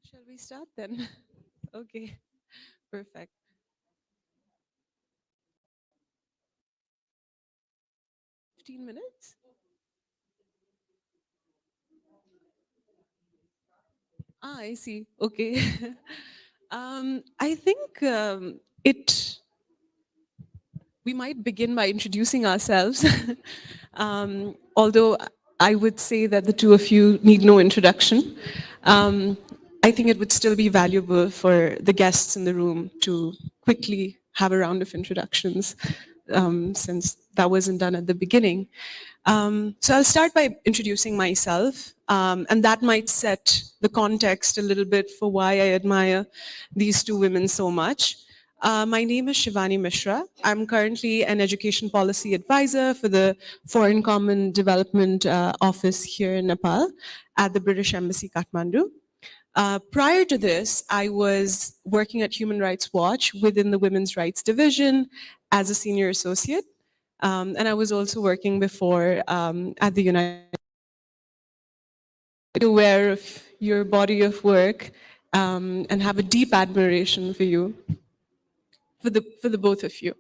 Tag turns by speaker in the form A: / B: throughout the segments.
A: Shall we start then? Okay, perfect. $15 minutes? Ah, I see. Okay. I think we might begin by introducing ourselves. Although I would say that the two of you need no introduction. Um, I think it would still be valuable for the guests in the room to quickly have a round of introductions, since that wasn't done at the beginning. So I'll start by introducing myself, and that might set the context a little bit for why I admire these two women so much. My name is Shivani Mishra. I'm currently an education policy advisor for the Foreign Common Development Office here in Nepal at the British Embassy, Kathmandu. Prior to this, I was working at Human Rights Watch within the Women's Rights Division as a senior associate. And I was also working before at the United States. Aware of your body of work and have a deep admiration for you, for the both of you.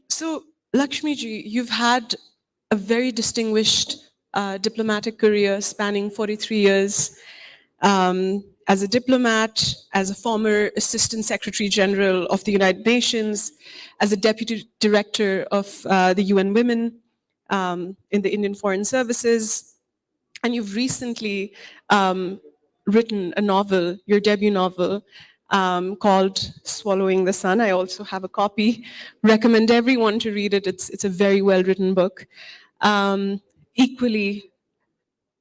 A: So, Lakshmi ji, you've had a very distinguished diplomatic career spanning 43 years as a diplomat, as a former Assistant Secretary General of the United Nations, as a Deputy Director of the UN Women in the Indian Foreign Services, and you've recently written a novel, your debut novel, called Swallowing the Sun. I also have a copy. Recommend everyone to read it. It's a very well-written book. Equally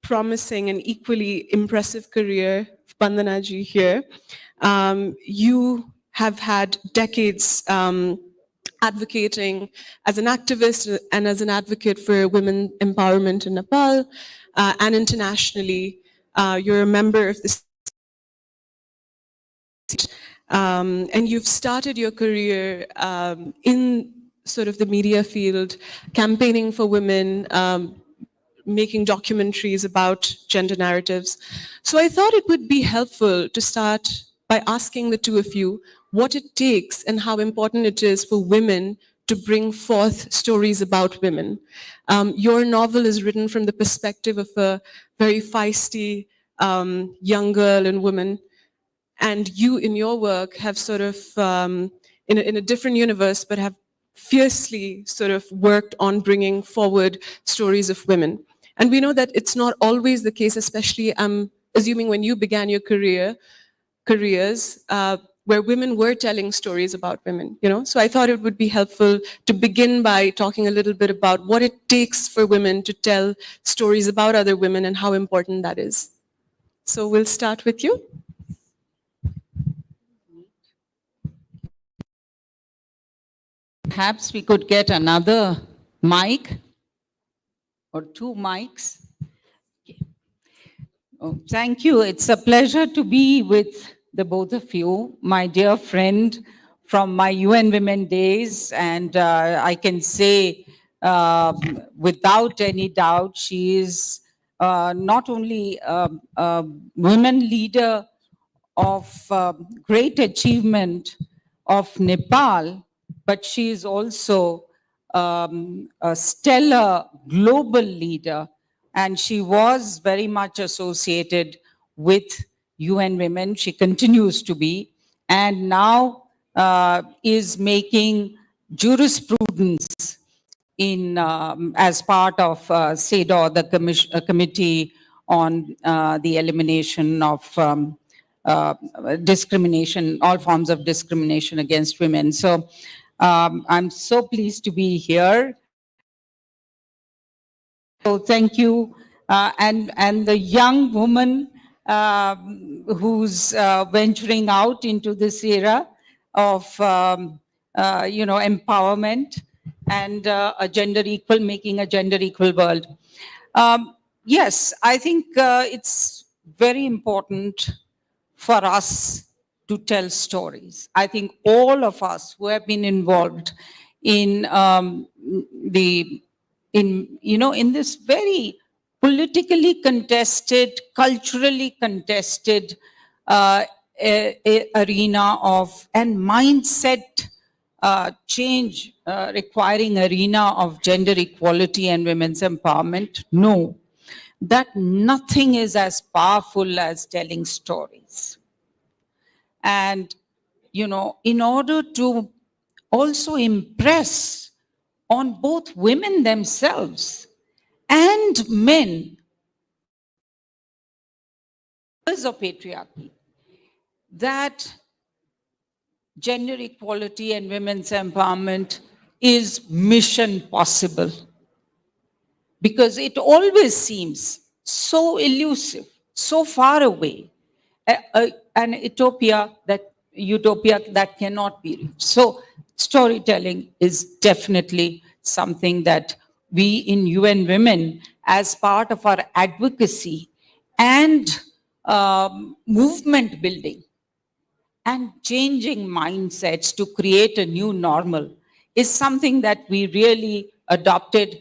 A: promising and equally impressive career, Bandana ji here. You have had decades advocating as an activist and as an advocate for women empowerment in Nepal and internationally. You're a member of the and you've started your career in sort of the media field, campaigning for women, making documentaries about gender narratives. So I thought it would be helpful to start by asking the two of you what it takes and how important it is for women to bring forth stories about women. Your novel is written from the perspective of a very feisty young girl and woman, and you in your work have sort of, in a different universe, but have fiercely sort of worked on bringing forward stories of women. And we know that it's not always the case, especially I'm assuming when you began your careers, where women were telling stories about women, you know? So I thought it would be helpful to begin by talking a little bit about what it takes for women to tell stories about other women and how important that is. So we'll start with you.
B: Perhaps we could get another mic or two mics. Oh, thank you. It's a pleasure to be with the both of you, my dear friend from my UN Women days. And I can say without any doubt, she is not only a women leader of great achievement of Nepal, but she is also a stellar global leader, and she was very much associated with UN Women. She continues to be, and now is making jurisprudence in as part of CEDAW, the committee on the elimination of discrimination, all forms of discrimination against women. So I'm so pleased to be here. So thank you. And the young woman who's venturing out into this era of empowerment and making a gender equal world. Yes, I think it's very important for us to tell stories. I think all of us who have been involved in in this very politically contested, culturally contested arena of and mindset change requiring arena of gender equality and women's empowerment? No, that nothing is as powerful as telling stories. And, you know, in order to also impress on both women themselves and men of patriarchy, that gender equality and women's empowerment is mission possible. Because it always seems so elusive, so far away, an utopia that cannot be reached. So storytelling is definitely something that we in UN Women, as part of our advocacy and movement building, and changing mindsets to create a new normal is something that we really adopted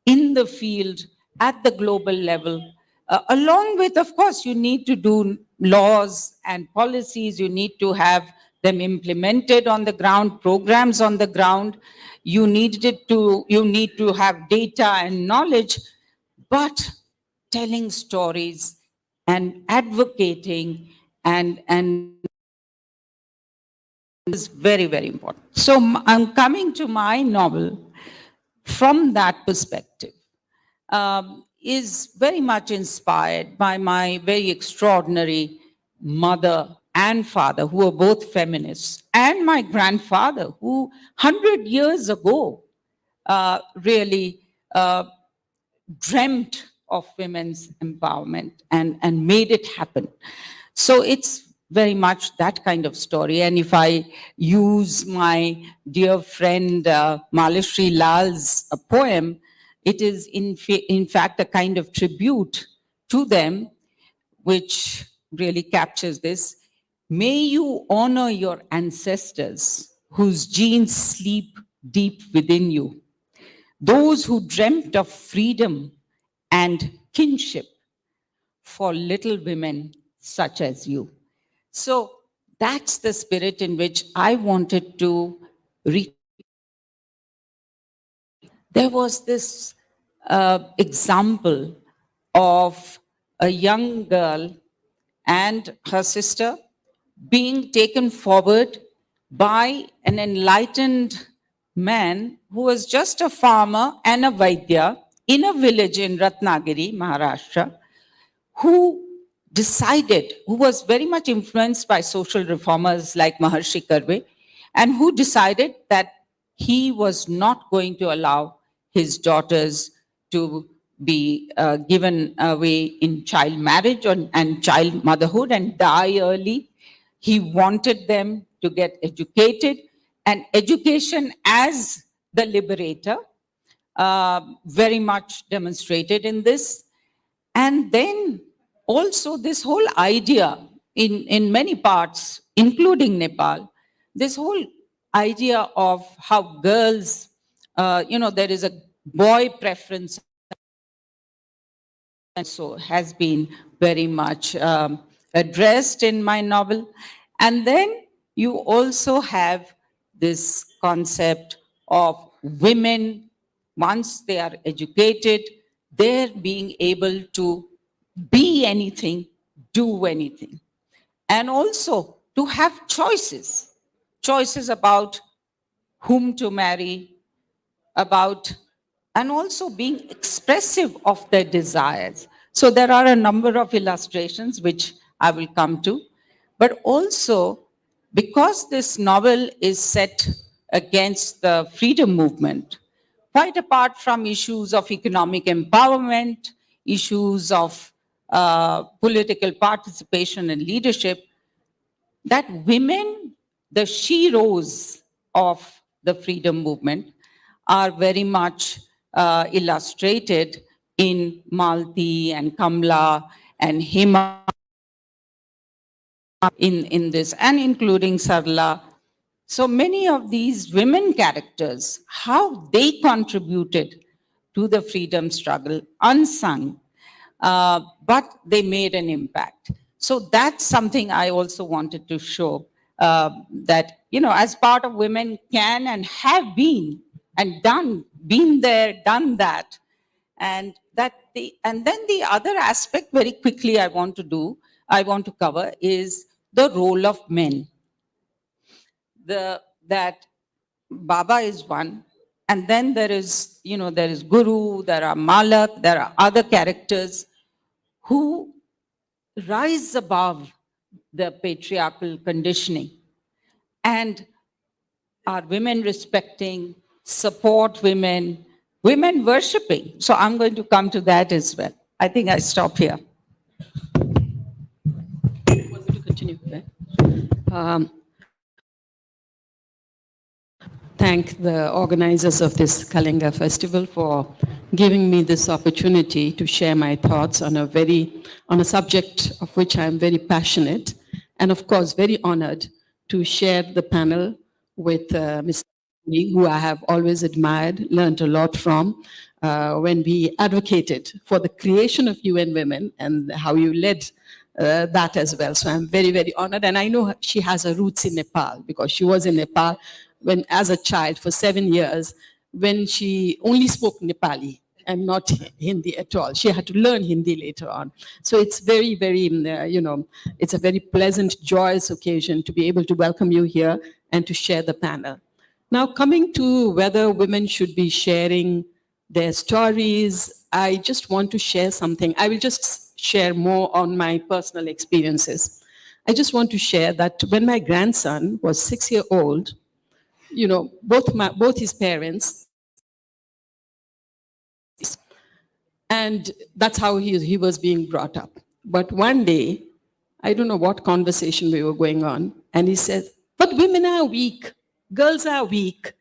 B: in the field at the global level. Along with, of course, you need to do laws and policies, you need to have them implemented on the ground, programs on the ground, you need to have data and knowledge, but telling stories and advocating and is very, very important. So I'm coming to my novel from that perspective. Is very much inspired by my very extraordinary mother and father, who were both feminists, and my grandfather, who 100 years ago really dreamt of women's empowerment and made it happen. So it's very much that kind of story. And if I use my dear friend Malashri Lal's poem, it is in fact a kind of tribute to them, which really captures this. May you honor your ancestors whose genes sleep deep within you, those who dreamt of freedom and kinship for little women such as you. So that's the spirit in which I wanted to reach. There was this example of a young girl and her sister being taken forward by an enlightened man who was just a farmer and a Vaidya in a village in Ratnagiri, Maharashtra, who was very much influenced by social reformers like Maharshi Karve, and who decided that he was not going to allow his daughters to be given away in child marriage and child motherhood and die early. He wanted them to get educated, and education as the liberator, very much demonstrated in this. And then also this whole idea in many parts, including Nepal, this whole idea of how girls, there is a boy preference, and so has been very much addressed in my novel. And then you also have this concept of women, once they are educated, they're being able to be anything, do anything. And also to have choices about whom to marry, about, and also being expressive of their desires. So there are a number of illustrations which I will come to, but also because this novel is set against the freedom movement, quite apart from issues of economic empowerment, issues of political participation and leadership, that women, the sheroes of the freedom movement, are very much illustrated in Malti and Kamla and Hema in this, and including Sarla. So many of these women characters, how they contributed to the freedom struggle, unsung, but they made an impact. So that's something I also wanted to show, that, as part of women can and have been and been there, done that. And then the other aspect very quickly I want to cover is the role of men. That Baba is one, and then there is Guru, there are Malak, there are other characters who rise above the patriarchal conditioning and are women respecting, support women, women worshipping. So I'm going to come to that as well. I think I stop here.
C: Want me to continue? Right? Thank the organizers of this Kalinga festival for giving me this opportunity to share my thoughts on a subject of which I am very passionate, and of course very honored to share the panel with Mr. Puri, who I have always admired, learned a lot from, when we advocated for the creation of UN Women and how you led that as well. So I'm very, very honored. And I know she has her roots in Nepal because she was in Nepal when, as a child for 7 years, when she only spoke Nepali and not Hindi at all. She had to learn Hindi later on. So it's very, very, it's a very pleasant, joyous occasion to be able to welcome you here and to share the panel. Now, coming to whether women should be sharing their stories, I just want to share something. I will just share more on my personal experiences. I just want to share that when my grandson was 6 years old, both his parents, and that's how he was being brought up. But one day, I don't know what conversation we were going on, and he said, but women are weak, girls are weak,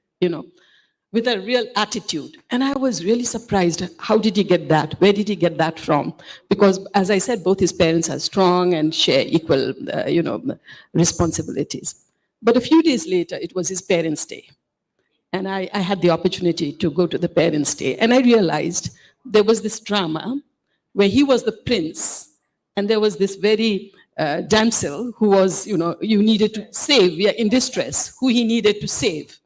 C: with a real attitude. And I was really surprised. How did he get that? Where did he get that from? Because, as I said, both his parents are strong and share equal, responsibilities. But a few days later, it was his parents' day. And I had the opportunity to go to the Parents' Day. And I realized there was this drama where he was the prince, and there was this very damsel who was, you needed to save, in distress, who he needed to save.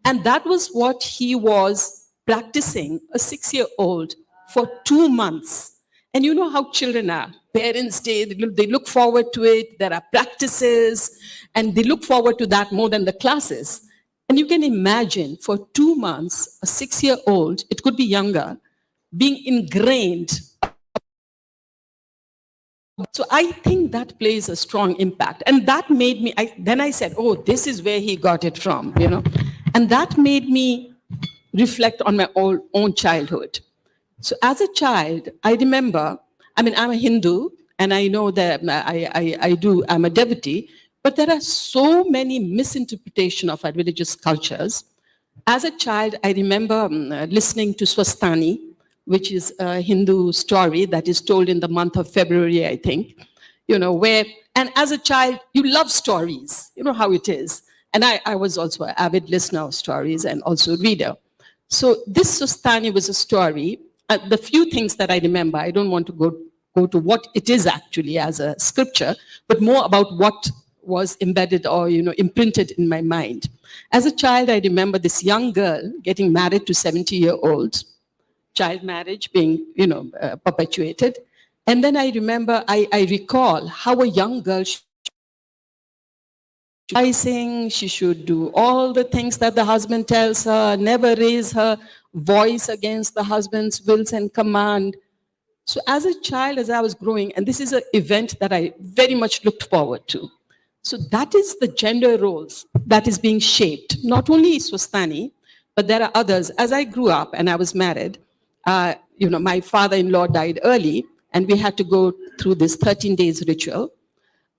C: And that was what he was practicing, a 6-year-old, for 2 months. And you know how children are. Parents' Day, they look forward to it. There are practices, and they look forward to that more than the classes. And you can imagine for 2 months, a 6-year-old, it could be younger, being ingrained. So I think that plays a strong impact. And that made me, then I said, oh, this is where he got it from, And that made me reflect on my own childhood. So as a child, I remember, I'm a Hindu, and I know that I'm a devotee, but there are so many misinterpretations of our religious cultures. As a child, I remember listening to Swastani, which is a Hindu story that is told in the month of February, I think, and as a child, you love stories, you know how it is. And I was also an avid listener of stories and also a reader. So this Swastani was a story. The few things that I remember, I don't want to go to what it is actually as a scripture, but more about what was embedded or imprinted in my mind. As a child, I remember this young girl getting married to 70-year-old, child marriage being perpetuated. And then I remember, I recall how a young girl she should do all the things that the husband tells her, never raise her voice against the husband's wills and command. So as a child, as I was growing, and this is an event that I very much looked forward to. So that is the gender roles that is being shaped. Not only Swastani, but there are others. As I grew up and I was married, my father-in-law died early, and we had to go through this 13 days ritual.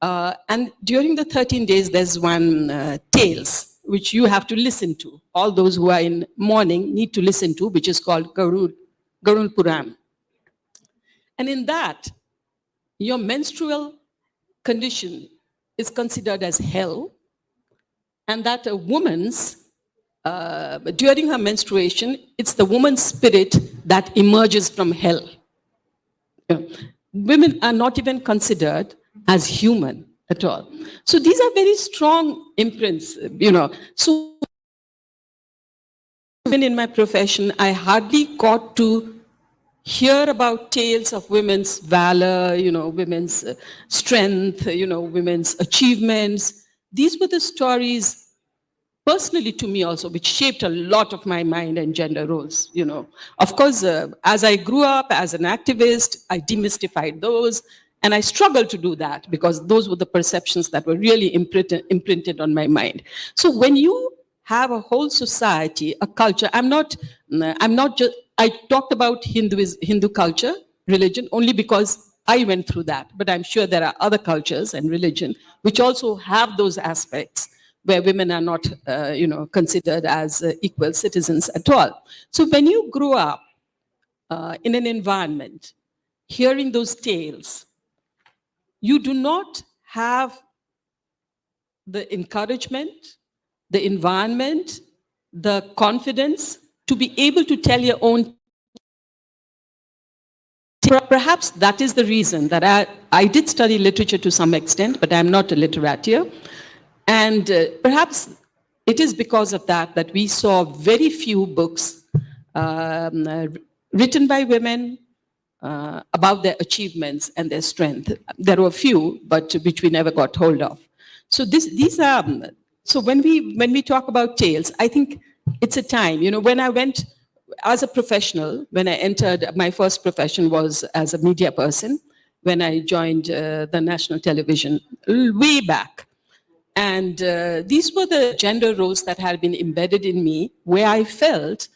C: And during the 13 days, there's one tales, which you have to listen to. All those who are in mourning need to listen to, which is called Garud Puran. And in that, your menstrual condition is considered as hell, and that a woman's, during her menstruation, it's the woman's spirit that emerges from hell. Women are not even considered as human at all. So these are very strong imprints, So even in my profession, I hardly got to hear about tales of women's valor, women's strength, women's achievements. These were the stories personally to me also, which shaped a lot of my mind and gender roles. Of course, as I grew up as an activist, I demystified those, and I struggled to do that because those were the perceptions that were really imprinted on my mind. So when you have a whole society, a culture, I'm not just, I talked about Hindu culture, religion, only because I went through that, but I'm sure there are other cultures and religion which also have those aspects where women are not, considered as equal citizens at all. So when you grow up in an environment, hearing those tales, you do not have the encouragement, the environment, the confidence to be able to tell your own. Perhaps that is the reason that I did study literature to some extent, but I'm not a literati. And perhaps it is because of that that we saw very few books written by women about their achievements and their strength. There were few, but which we never got hold of. So these are, so when we talk about tales, I think it's a time, when I went as a professional, when I entered, my first profession was as a media person, when I joined the national television way back. And these were the gender roles that had been embedded in me, where I felt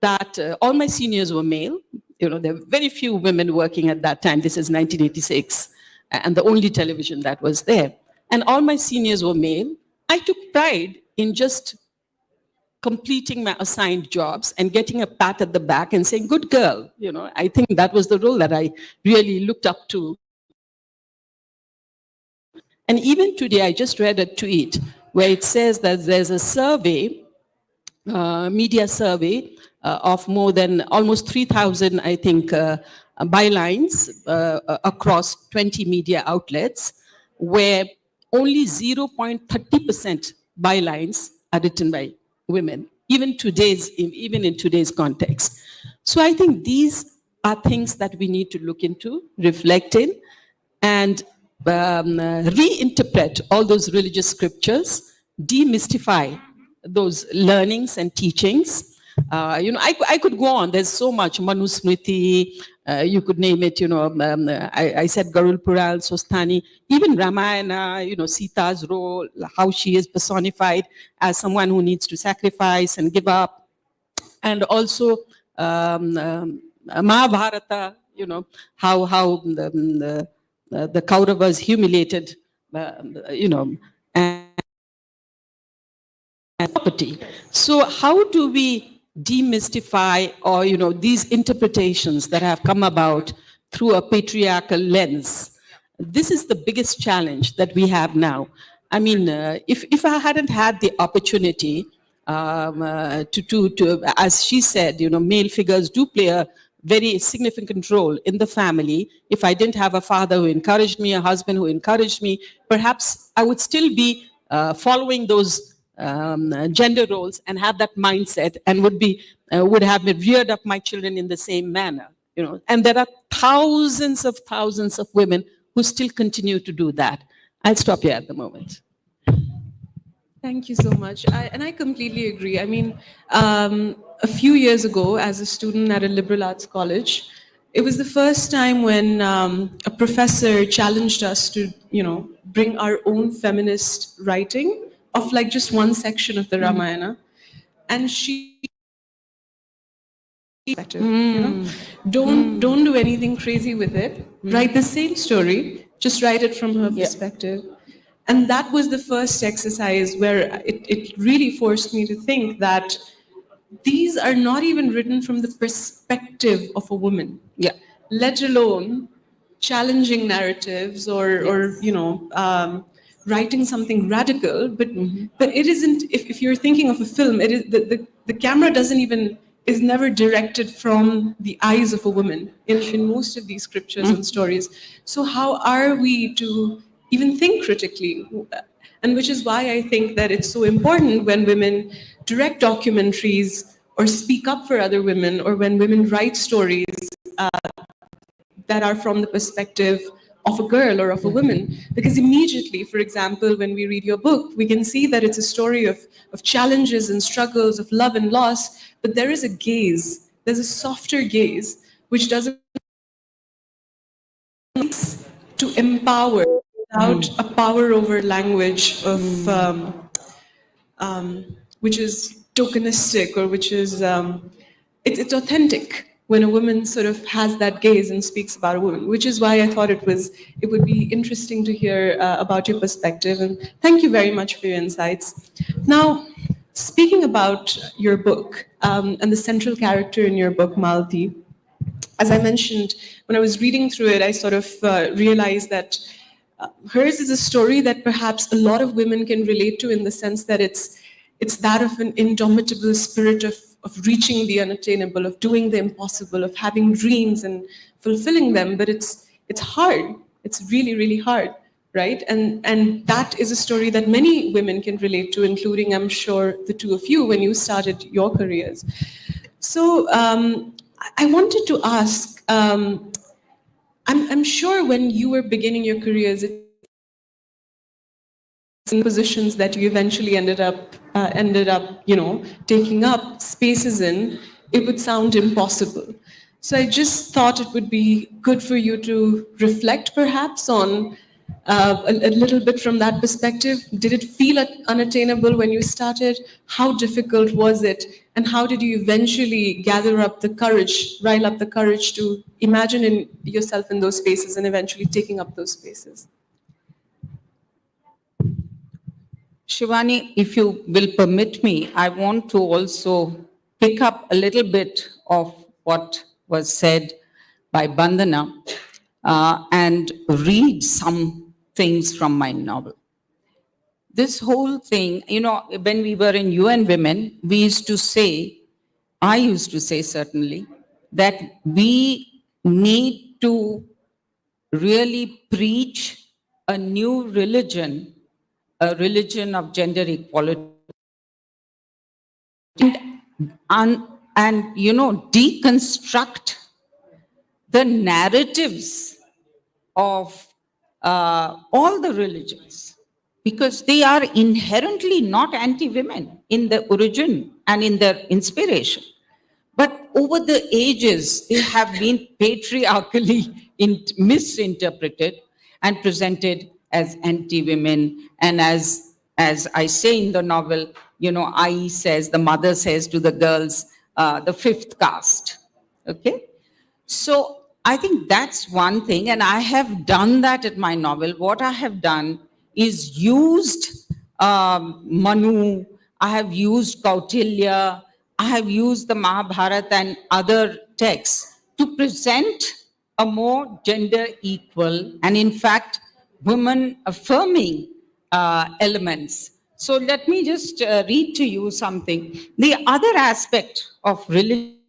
C: that all my seniors were male. There were very few women working at that time. This is 1986, and the only television that was there. And all my seniors were male. I took pride in just completing my assigned jobs and getting a pat at the back and saying, good girl. I think that was the role that I really looked up to. And even today, I just read a tweet where it says that there's a survey, media survey, of more than almost 3,000, I think, bylines across 20 media outlets, where only 0.30% bylines are written by women, even in today's context. So I think these are things that we need to look into, reflect in, and reinterpret all those religious scriptures, demystify those learnings and teachings. I could go on. There's so much. Manusmriti, you could name it. I said Garul Puran, Sostani, even Ramayana. Sita's role, how she is personified as someone who needs to sacrifice and give up, and also Mahabharata. How the Kauravas humiliated, and property. So how do we demystify, or these interpretations that have come about through a patriarchal lens? This is the biggest challenge that we have now. I mean, if I hadn't had the opportunity to, as she said, male figures do play a very significant role in the family. If I didn't have a father who encouraged me, a husband who encouraged me, perhaps I would still be following those gender roles and have that mindset, and would have reared up my children in the same manner. And there are thousands of women who still continue to do that. I'll stop here at the moment.
A: Thank you so much. And I completely agree. I mean, a few years ago, as a student at a liberal arts college, it was the first time when a professor challenged us to, bring our own feminist writing of like just one section of the Ramayana. And she, don't do anything crazy with it. Write the same story, just write it from her perspective. And that was the first exercise where it really forced me to think that these are not even written from the perspective of a woman, let alone challenging narratives or writing something radical. But it isn't. If you're thinking of a film, it is the camera is never directed from the eyes of a woman in most of these scriptures and stories. So how are we to even think critically. And which is why I think that it's so important when women direct documentaries or speak up for other women, or when women write stories that are from the perspective of a girl or of a woman. Because immediately, for example, when we read your book, we can see that it's a story of challenges and struggles, of love and loss, but there is a gaze, there's a softer gaze, which doesn't to empower without a power over language of which is tokenistic, or which is it's authentic when a woman sort of has that gaze and speaks about a woman, which is why I thought it would be interesting to hear about your perspective. And thank you very much for your insights. Now, speaking about your book and the central character in your book, Malti, as I mentioned, when I was reading through it, I sort of realized that hers is a story that perhaps a lot of women can relate to, in the sense that it's that of an indomitable spirit of reaching the unattainable, of doing the impossible, of having dreams and fulfilling them. But it's hard. It's really, really hard, right? And that is a story that many women can relate to, including, I'm sure, the two of you when you started your careers. So I wanted to ask, I'm sure when you were beginning your careers, in positions that you eventually ended up, taking up spaces in, it would sound impossible. So I just thought it would be good for you to reflect perhaps on a little bit from that perspective. Did it feel unattainable when you started? How difficult was it? And how did you eventually gather up the courage, rile up the courage to imagine yourself in those spaces and eventually taking up those spaces?
B: Shivani, if you will permit me, I want to also pick up a little bit of what was said by Bandana and read some things from my novel. This whole thing, when we were in UN Women, I used to say certainly, that we need to really preach a new religion, a religion of gender equality, and deconstruct the narratives of all the religions, because they are inherently not anti-women in the origin and in their inspiration. But over the ages, they have been patriarchally misinterpreted and presented as anti-women. And as I say in the novel, Ai says, the mother says to the girls, the fifth caste. Okay? So I think that's one thing, and I have done that in my novel. What I have done is used Manu, I have used Kautilya, I have used the Mahabharata and other texts to present a more gender equal and, in fact, women affirming elements. So let me just read to you something. The other aspect of religion,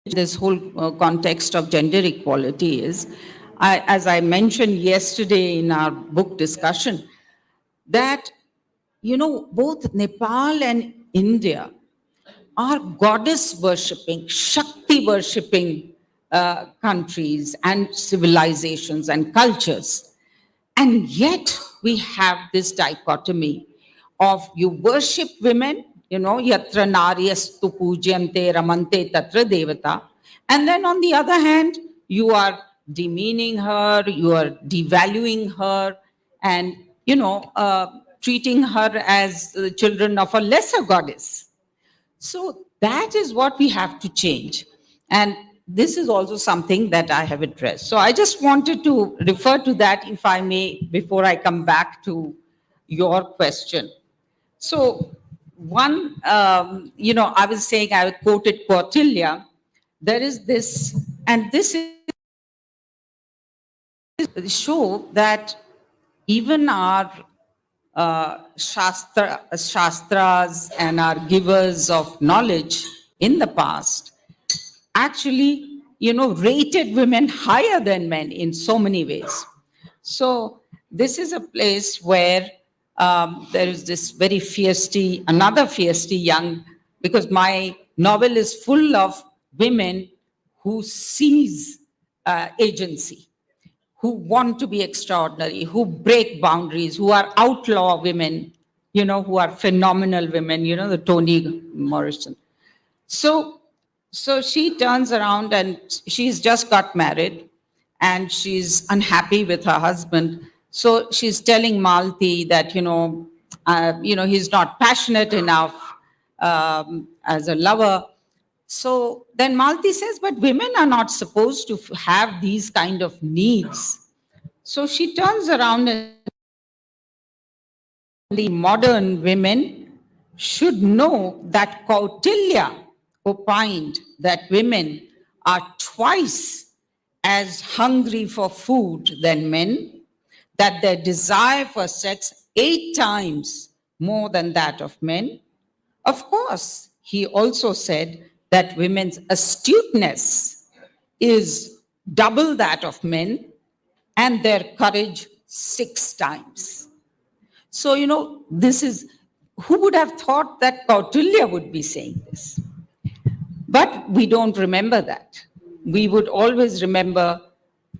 B: this whole context of gender equality is, as I mentioned yesterday in our book discussion, that, both Nepal and India are goddess worshipping, Shakti worshipping countries and civilizations and cultures. And yet we have this dichotomy of you worship women, yatra naryastu pujyante ramante tatra devata. And then on the other hand, you are demeaning her, you are devaluing her, and, treating her as the children of a lesser goddess. So that is what we have to change. And this is also something that I have addressed. So I just wanted to refer to that, if I may, before I come back to your question. So one, I was saying, I quoted Kautilya. There is this, and this is show that even our shastras and our givers of knowledge in the past actually, rated women higher than men in so many ways. So this is a place where there is this very feisty, another feisty young, because my novel is full of women who seize agency, who want to be extraordinary, who break boundaries, who are outlaw women, who are phenomenal women, the Toni Morrison. So, so she turns around and she's just got married and she's unhappy with her husband. So she's telling Malti that, he's not passionate enough as a lover. So then Malti says, but women are not supposed to have these kind of needs. So she turns around and the modern women should know that Kautilya opined that women are twice as hungry for food than men, that their desire for sex 8 times more than that of men. Of course, he also said that women's astuteness is double that of men and their courage 6 times. So, this is, who would have thought that Kautilya would be saying this? But we don't remember that. We would always remember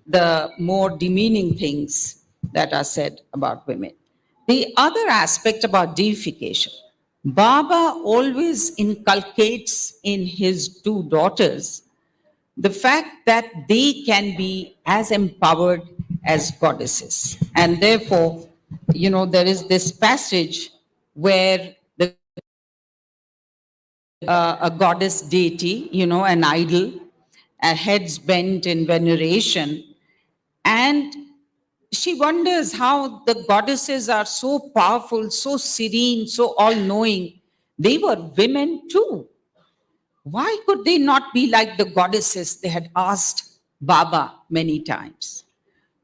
B: the more demeaning things that are said about women. The other aspect about deification, Baba always inculcates in his 2 daughters the fact that they can be as empowered as goddesses. And therefore, there is this passage where a goddess deity, an idol, heads bent in veneration. And she wonders how the goddesses are so powerful, so serene, so all-knowing. They were women too. Why could they not be like the goddesses? They had asked Baba many times.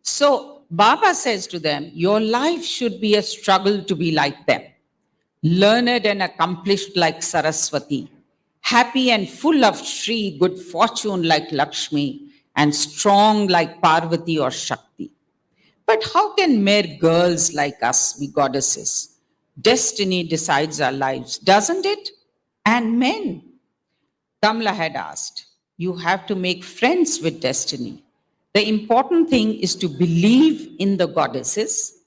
B: So Baba says to them, your life should be a struggle to be like them, learned and accomplished like Saraswati, happy and full of Shri, good fortune like Lakshmi, and strong like Parvati or Shakti. But how can mere girls like us be goddesses? Destiny decides our lives, doesn't it? And men. Kamla had asked, you have to make friends with destiny. The important thing is to believe in the goddesses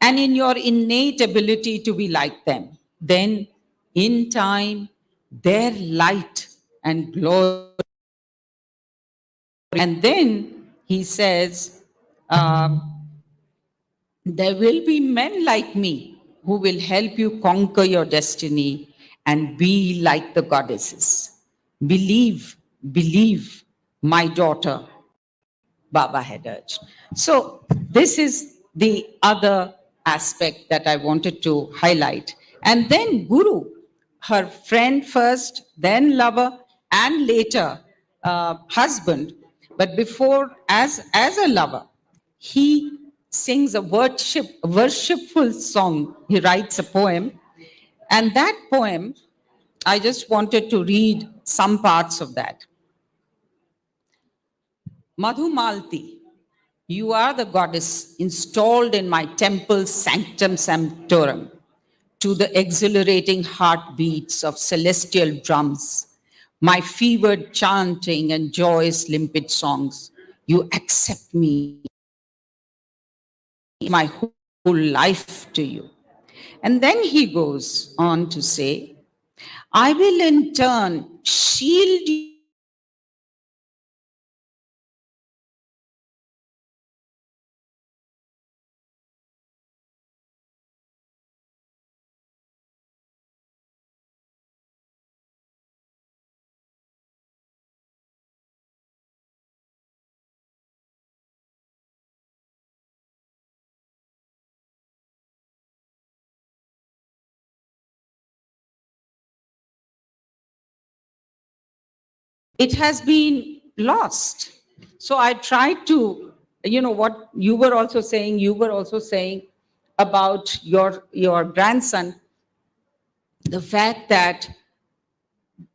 B: and in your innate ability to be like them. Then, in time, their light and glory. And then he says, there will be men like me who will help you conquer your destiny and be like the goddesses. Believe, believe, my daughter, Baba had urged. So this is the other aspect that I wanted to highlight. And then Guru, her friend first, then lover, and later husband. But before, as a lover, he sings a worshipful song. He writes a poem. And that poem, I just wanted to read some parts of that. Madhumalti, you are the goddess installed in my temple's sanctum sanctorum. To the exhilarating heartbeats of celestial drums, my fevered chanting and joyous limpid songs, you accept me, my whole life to you. And then he goes on to say, I will in turn shield you. It has been lost. So I tried to, what you were also saying about your grandson, the fact that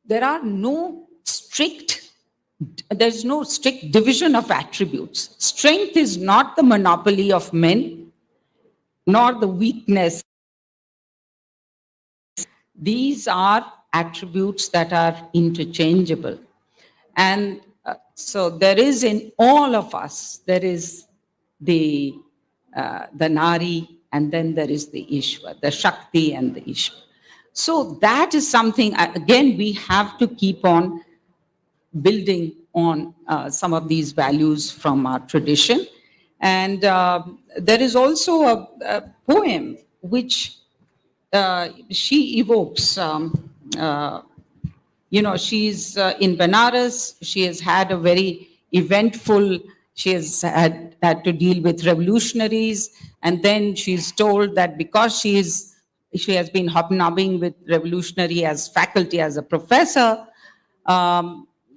B: there are no strict there's no strict division of attributes. Strength is not the monopoly of men, nor the weakness. These are attributes that are interchangeable. And so there is in all of us, there is the Nari, and then there is the Ishwar, the Shakti and the Ishwar. So that is something, again, we have to keep on building on some of these values from our tradition. And there is also a poem which she evokes. She's in Banaras. She has had a very eventful, she has had to deal with revolutionaries. And then she's told that because she has been hobnobbing with revolutionary as faculty, as a professor.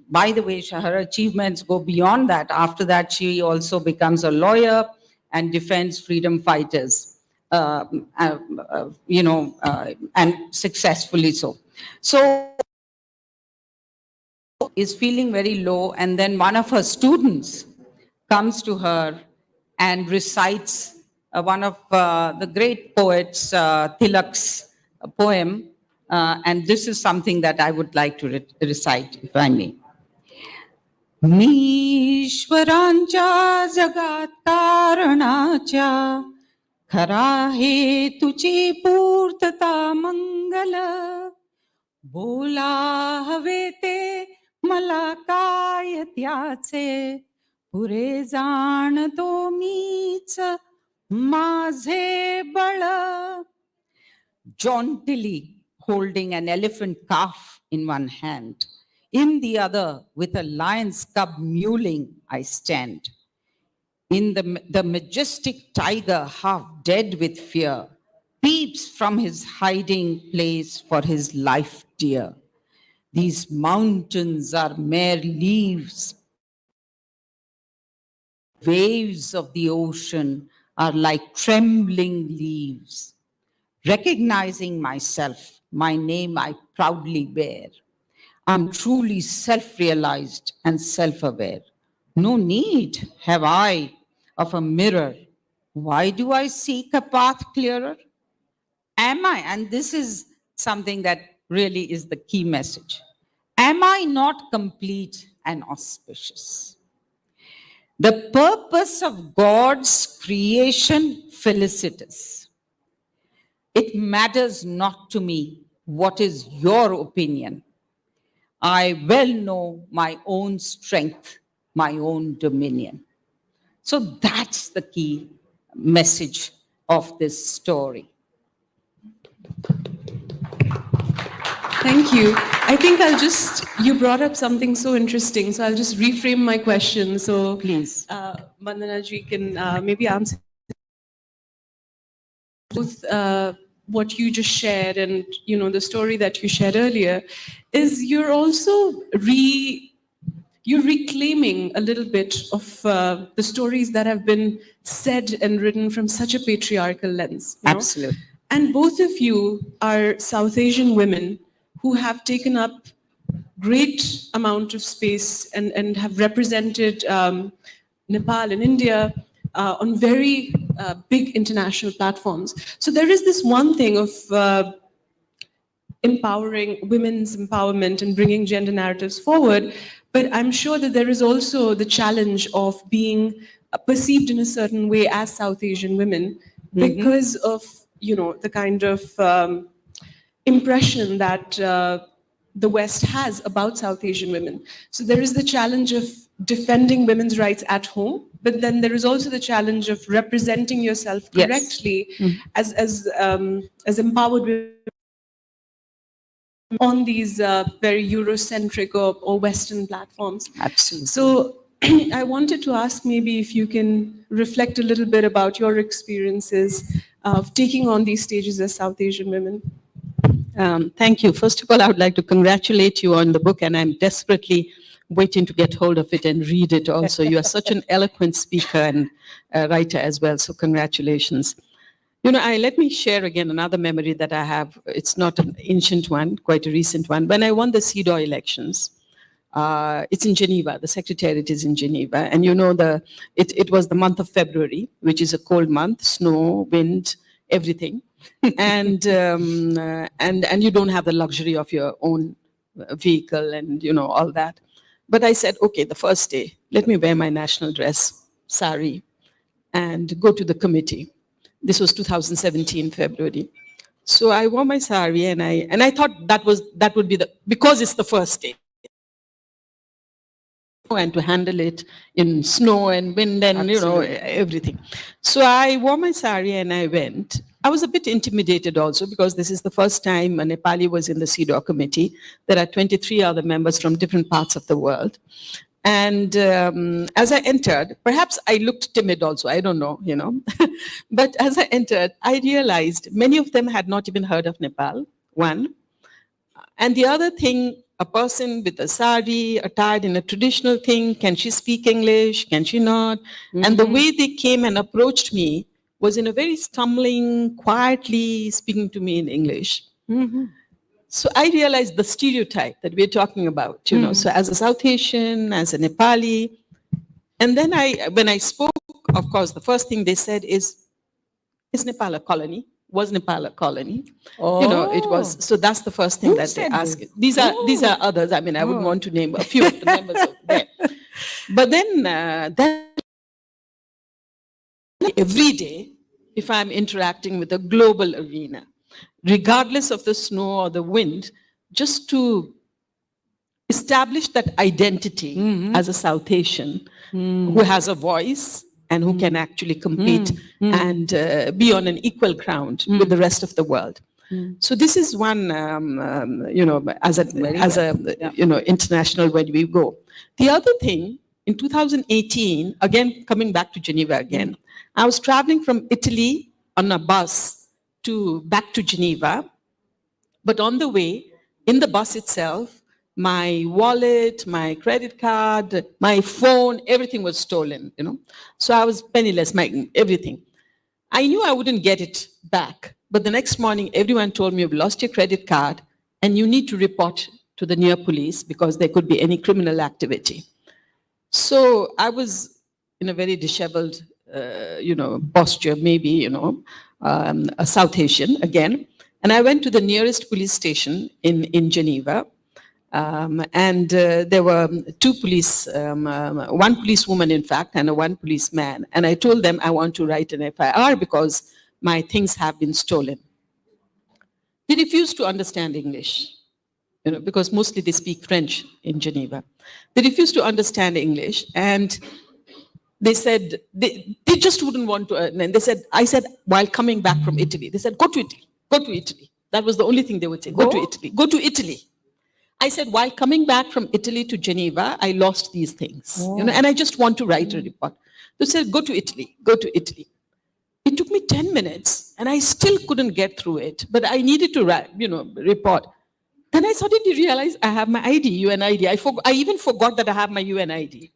B: By the way, her achievements go beyond that. After that, she also becomes a lawyer and defends freedom fighters, and successfully so. So is feeling very low, and then one of her students comes to her and recites one of the great poets, Tilak's poem, and this is something that I would like to recite, if I may. ईश्वरांच्या जगात कारणाच्या खरा हे तुझी पूर्तता मंगल बोला हवे ते मला काय त्याचे पुरे जाणतो मीच माझे बळ. Jauntily holding an elephant calf in one hand, in the other with a lion's cub mewling I stand. In the majestic tiger, half dead with fear, peeps from his hiding place for his life dear. These mountains are mere leaves. Waves of the ocean are like trembling leaves. Recognizing myself, my name I proudly bear. I'm truly self-realized and self-aware. No need have I of a mirror. Why do I seek a path clearer? Am I, and this is something that really is the key message, am I not complete and auspicious? The purpose of God's creation felicitous. It matters not to me what is your opinion. I well know my own strength, my own dominion. So that's the key message of this story.
A: Thank you. I think you brought up something so interesting, so I'll just reframe my question. So
B: Please.
A: Bandana ji can maybe answer both what you just shared and the story that you shared earlier. Is you're also you're reclaiming a little bit of the stories that have been said and written from such a patriarchal lens.
B: Absolutely.
A: And both of you are South Asian women who have taken up great amount of space and have represented Nepal and India on very big international platforms. So there is this one thing of empowering women's empowerment and bringing gender narratives forward, but I'm sure that there is also the challenge of being perceived in a certain way as South Asian women because of the kind of impression that the West has about South Asian women. So there is the challenge of defending women's rights at home, but then there is also the challenge of representing yourself correctly as empowered women on these very Eurocentric or Western platforms.
B: Absolutely.
A: So I wanted to ask maybe if you can reflect a little bit about your experiences of taking on these stages as South Asian women.
C: Thank you. First of all, I would like to congratulate you on the book, and I'm desperately waiting to get hold of it and read it also. You are such an eloquent speaker and writer as well, so congratulations. Let me share again another memory that I have. It's not an ancient one, quite a recent one. When I won the CEDAW elections, It's in Geneva. The secretariat is in Geneva. And you know, it was the month of February, which is a cold month, snow, wind, everything. And you don't have the luxury of your own vehicle and, you know, all that. But I said, okay, the first day, let me wear my national dress, sari, and go to the committee. This was 2017, February. So I wore my sari and I thought that would be because it's the first day. And to handle it in snow and wind and, you know, everything. So I wore my sari and I went. I was a bit intimidated also because this is the first time a Nepali was in the CEDAW committee. There are 23 other members from different parts of the world. And as I entered, perhaps I looked timid also, I don't know, you know. But as I entered, I realized many of them had not even heard of Nepal, one. And the other thing, a person with a sari, attired in a traditional thing, can she speak English, can she not? And the way they came and approached me was in a very stumbling, quietly speaking to me in English. So I realized the stereotype that we're talking about, you know, so as a South Asian, as a Nepali. And then when I spoke, of course, the first thing they said is Nepal a colony? Was Nepal a colony?
B: Oh.
C: You know, it was. So that's the first thing that they ask. These are others. I mean, I would want to name a few of the members of there. But then every day, if I'm interacting with a global arena, regardless of the snow or the wind, just to establish that identity as a South Asian who has a voice and who can actually compete and be on an equal ground with the rest of the world. So this is one, you know, as a you know, international when we go. The other thing, in 2018, again, coming back to Geneva again, I was traveling from Italy on a bus back to Geneva. But on the way, in the bus itself, my wallet, my credit card, my phone, everything was stolen, you know. So I was penniless, everything. I knew I wouldn't get it back. But the next morning, everyone told me, you've lost your credit card and you need to report to the near police because there could be any criminal activity. So I was in a very disheveled, you know, posture, maybe, you know, a South Asian again. And I went to the nearest police station in Geneva. And there were two police, one policewoman, in fact, and one policeman. And I told them I want to write an FIR because my things have been stolen. They refused to understand English, you know, because mostly they speak French in Geneva. They refused to understand English, and they said they just wouldn't want to. And they said, I said, while coming back from Italy, they said, go to Italy, go to Italy. That was the only thing they would say, go to Italy, go to Italy. I said, while coming back from Italy to Geneva, I lost these things, you know, and I just want to write a report. They said, go to Italy, go to Italy. It took me 10 minutes and I still couldn't get through it, but I needed to write, you know, report. Then I suddenly realized I have my ID, UN ID. I even forgot that I have my UN ID.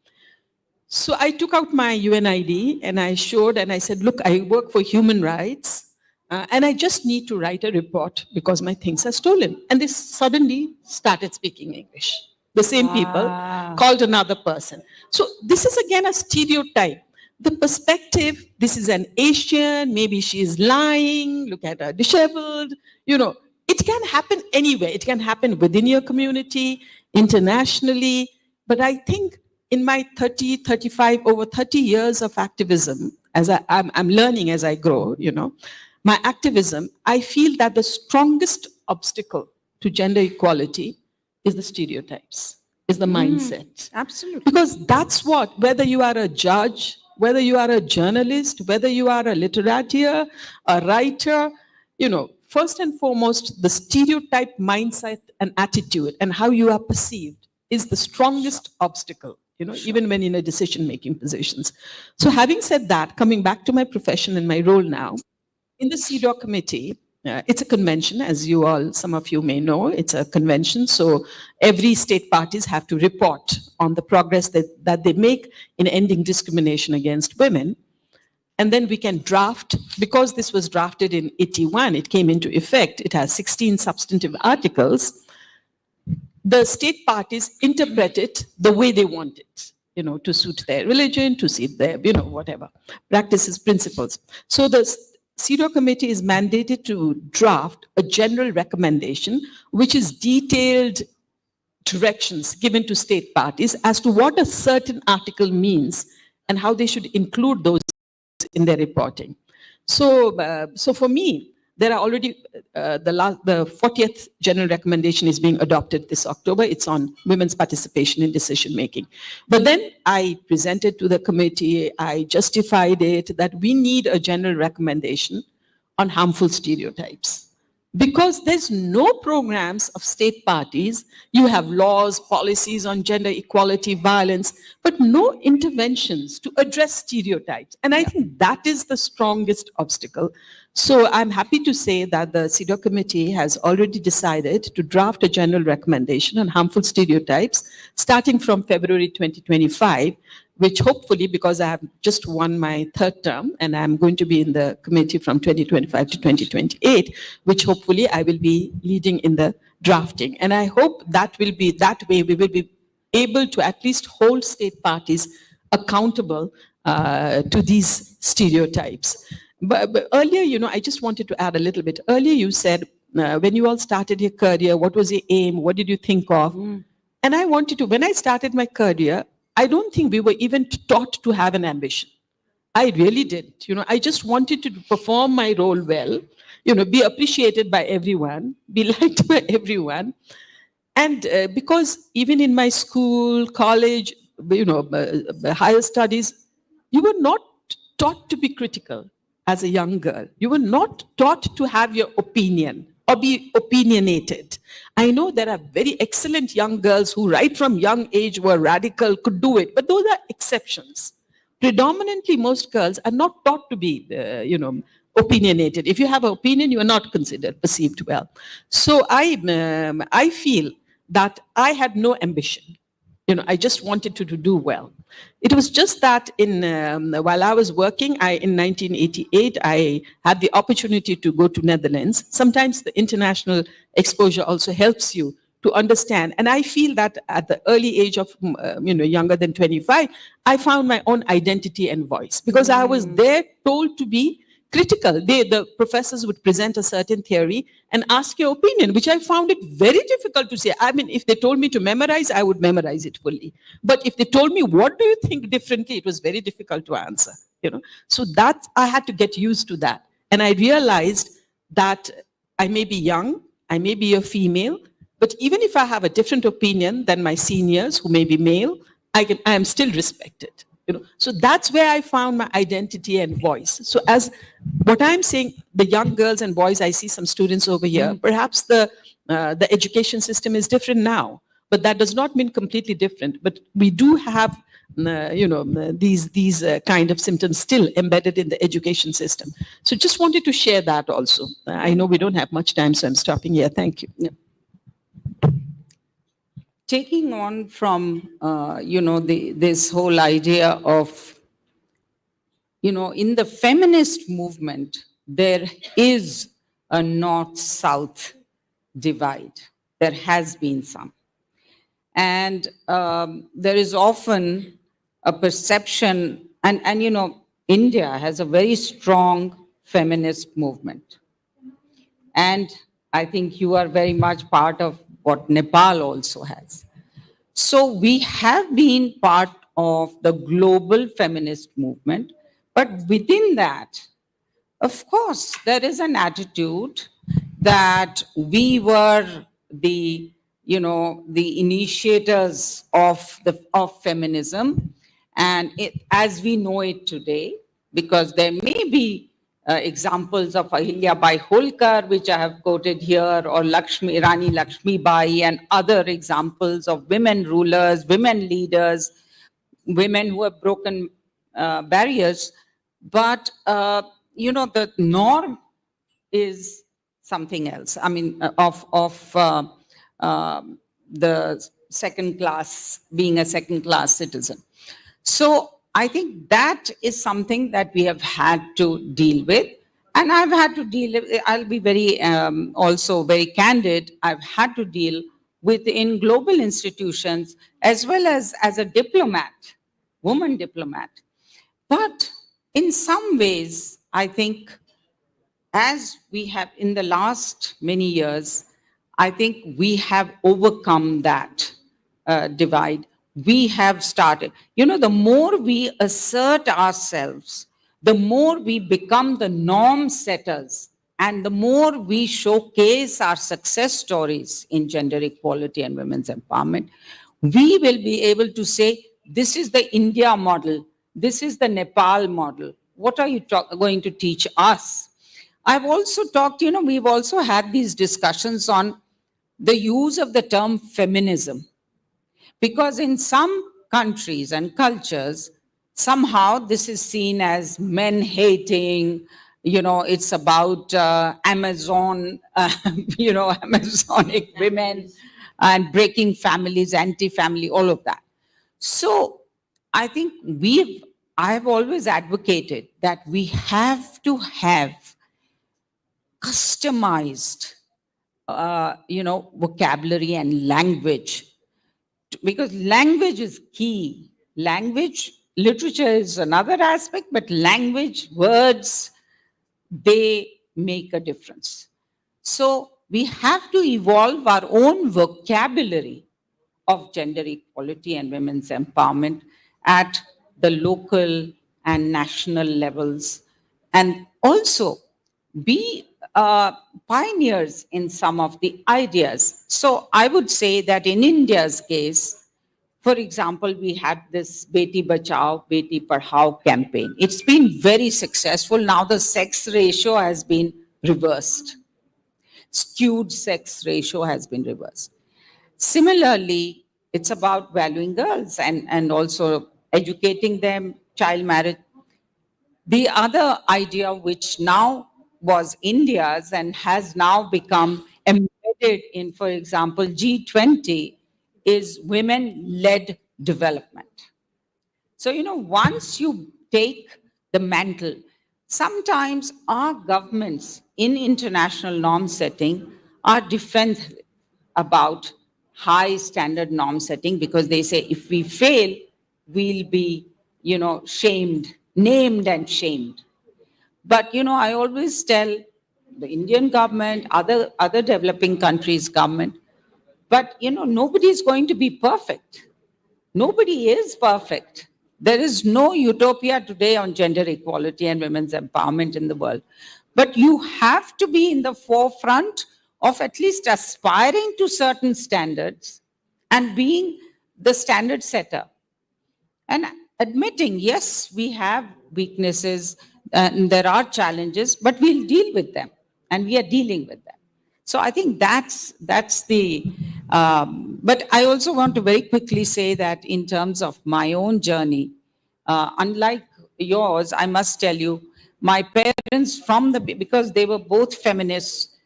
C: So I took out my UN ID and I showed and I said, look, I work for human rights. And I just need to write a report because my things are stolen. And they suddenly started speaking English. The same people called another person. So this is again a stereotype. The perspective, this is an Asian, maybe she is lying, look at her disheveled, you know. It can happen anywhere. It can happen within your community, internationally. But I think in my 30 years of activism, as I'm learning as I grow, you know, my activism, I feel that the strongest obstacle to gender equality is the stereotypes, is the mindset.
B: Absolutely.
C: Because that's what, whether you are a judge, whether you are a journalist, whether you are a literati, a writer, you know, first and foremost, the stereotype mindset and attitude and how you are perceived is the strongest obstacle, you know, even when in a decision-making positions. So having said that, coming back to my profession and my role now, in the CEDAW committee, it's a convention, as you all, some of you may know, it's a convention. So every state parties have to report on the progress that they make in ending discrimination against women. And then we can draft, because this was drafted in 81, it came into effect, it has 16 substantive articles. the state parties interpret it the way they want it, to suit their religion, to suit their, whatever, practices, principles. So the CEDAW committee is mandated to draft a general recommendation, which is detailed directions given to state parties as to what a certain article means and how they should include those in their reporting. So for me, there are already, the 40th general recommendation is being adopted this October. It's on women's participation in decision making. But then I presented to the committee, I justified it that we need a general recommendation on harmful stereotypes. Because there's no programs of state parties. You have laws, policies on gender equality, violence, but no interventions to address stereotypes. And I think that is the strongest obstacle. So I'm happy to say that the CEDAW committee has already decided to draft a general recommendation on harmful stereotypes starting from February 2025, which hopefully, because I have just won my third term and I'm going to be in the committee from 2025 to 2028, which hopefully I will be leading in the drafting. And I hope that will be, that way we will be able to at least hold state parties accountable to these stereotypes. But earlier, I just wanted to add a little bit. Earlier you said, when you all started your career, what was your aim? What did you think of? And I wanted to, when I started my career, I don't think we were even taught to have an ambition. I really didn't. I just wanted to perform my role well, be appreciated by everyone, be liked by everyone. And because even in my school, college, higher studies, you were not taught to be critical as a young girl. You were not taught to have your opinion or be opinionated. I know there are very excellent young girls who right from young age were radical, could do it, but those are exceptions. Predominantly, most girls are not taught to be, opinionated. If you have an opinion, you are not considered perceived well. So I feel that I had no ambition. I just wanted to do well. It was just that while I was working, in 1988, I had the opportunity to go to Netherlands. Sometimes the international exposure also helps you to understand. And I feel that at the early age of, younger than 25, I found my own identity and voice because I was there told to be critical. The professors would present a certain theory and ask your opinion, which I found it very difficult to say. I mean, if they told me to memorize, I would memorize it fully. But if they told me, what do you think differently? It was very difficult to answer, So that, I had to get used to that. And I realized that I may be young, I may be a female, but even if I have a different opinion than my seniors who may be male, I am still respected. So that's where I found my identity and voice. So as what I'm saying, the young girls and boys, I see some students over here, perhaps the education system is different now, but that does not mean completely different. But we do have, these kind of symptoms still embedded in the education system. So just wanted to share that also. I know we don't have much time, so I'm stopping here. Thank you. Yeah.
B: Taking on from, this whole idea of, in the feminist movement, there is a north-south divide. There has been some. And there is often a perception, and India has a very strong feminist movement. And I think you are very much part of what Nepal also has. So we have been part of the global feminist movement, but within that, of course, there is an attitude that we were the initiators of feminism, and as we know it today, because there may be examples of Ahilya Bai Holkar, which I have quoted here, or Rani Lakshmi Bai, and other examples of women rulers, women leaders, women who have broken barriers. But, the norm is something else. I mean, the second class, being a second class citizen. So I think that is something that we have had to deal with. And I've had to deal with, I'll be very, also very candid, I've had to deal within global institutions, as well as a diplomat, woman diplomat. But in some ways, I think, as we have in the last many years, I think we have overcome that divide. We have started, the more we assert ourselves, the more we become the norm setters, and the more we showcase our success stories in gender equality and women's empowerment, we will be able to say, this is the India model, this is the Nepal model. What are you going to teach us? I've also talked, we've also had these discussions on the use of the term feminism. Because in some countries and cultures, somehow this is seen as men hating, it's about Amazon, Amazonic women and breaking families, anti-family, all of that. So I think I have always advocated that we have to have customized, vocabulary and language, because language is key. Language, literature is another aspect, but language, words, they make a difference. So we have to evolve our own vocabulary of gender equality and women's empowerment at the local and national levels, and also be pioneers in some of the ideas. So I would say that in India's case, for example, we had this Beti Bachao, Beti Padhao campaign. It's been very successful. Now the sex ratio has been reversed. Skewed sex ratio has been reversed. Similarly, it's about valuing girls and also educating them, child marriage. The other idea, which now was India's and has now become embedded in, for example, G20, is women-led development. So, once you take the mantle, sometimes our governments in international norm setting are defensive about high standard norm setting, because they say if we fail, we'll be, shamed, named and shamed. But, I always tell the Indian government, other developing countries' government, but, nobody is going to be perfect. Nobody is perfect. There is no utopia today on gender equality and women's empowerment in the world. But you have to be in the forefront of at least aspiring to certain standards and being the standard setter. And admitting, yes, we have weaknesses and there are challenges, but we'll deal with them, and we are dealing with them. So I think that's the, but I also want to very quickly say that in terms of my own journey, unlike yours, I must tell you, my parents because they were both feminists,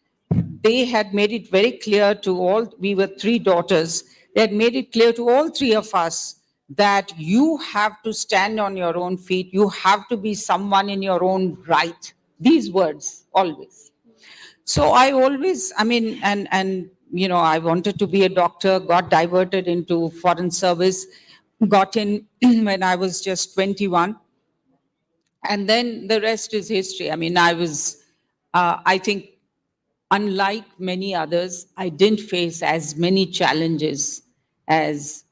B: they had made it very clear to all, we were 3 daughters, they had made it clear to all 3 of us that you have to stand on your own feet, you have to be someone in your own right. These words, always. So I always, I wanted to be a doctor, got diverted into foreign service, got in when I was just 21. And then the rest is history. I think, unlike many others, I didn't face as many challenges as,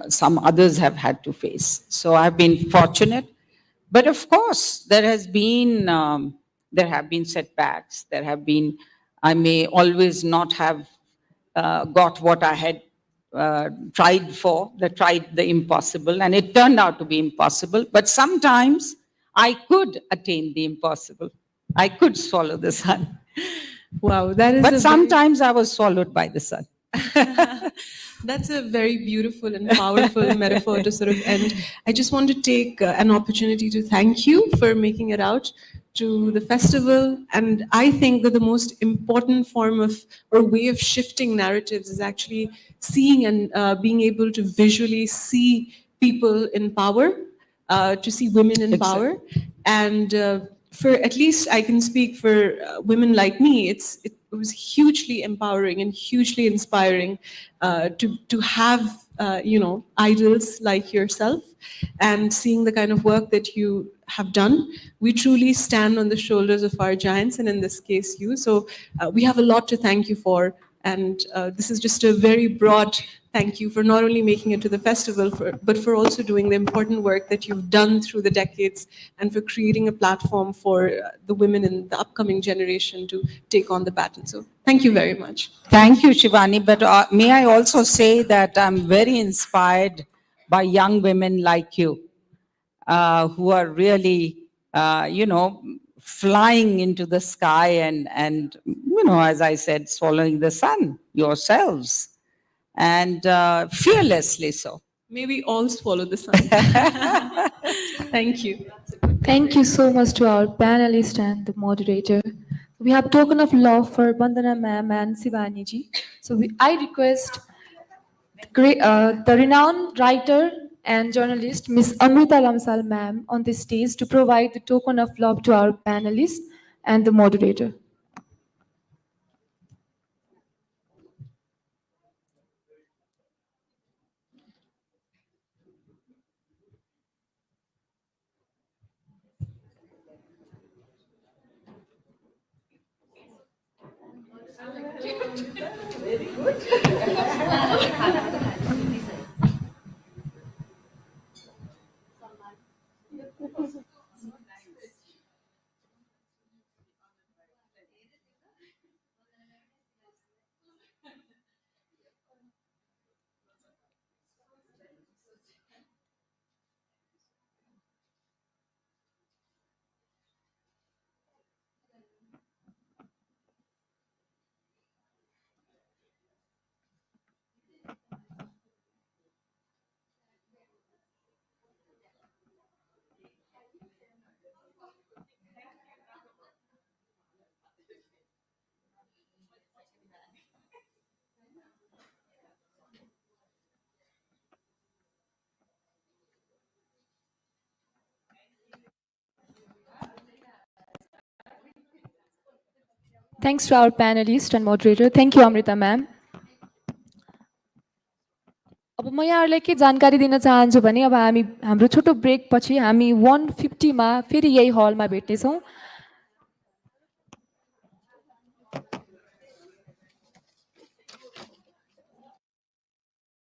B: some others have had to face. So I've been fortunate. But of course, there have been setbacks. I may always not have got what I had tried the impossible, and it turned out to be impossible. But sometimes I could attain the impossible. I could swallow the sun.
A: Wow, that is.
B: But sometimes I was swallowed by the sun.
A: That's a very beautiful and powerful metaphor to sort of end. I just want to take an opportunity to thank you for making it out to the festival. And I think that the most important form of or way of shifting narratives is actually seeing and being able to visually see people in power, to see women in power. And for at least I can speak for women like me, it was hugely empowering and hugely inspiring to have idols like yourself, and seeing the kind of work that you have done. We truly stand on the shoulders of our giants, and in this case, you. So we have a lot to thank you for. And this is just a very broad thank you for not only making it to the festival, but for also doing the important work that you've done through the decades, and for creating a platform for the women in the upcoming generation to take on the baton. So thank you very much.
B: Thank you, Shivani. But may I also say that I'm very inspired by young women like you, who are really, flying into the sky and, as I said, swallowing the sun yourselves, and fearlessly so.
A: May we all swallow the sun. Thank you.
D: Thank you so much to our panelist and the moderator. We have token of love for Bandana ma'am and Shivani ji. So I request the renowned writer and journalist Miss Amrita Lamsal ma'am on the stage to provide the token of love to our panelist and the moderator. Thanks to our panelist and moderator. Thank you, Amrita ma'am. अब म यहाँहरूलाई के जानकारी दिन चाहन्छु भने अब हाम्रो छोटो ब्रेक पछि हामी 150 मा फेरि यही हलमा भेट्नेछौँ।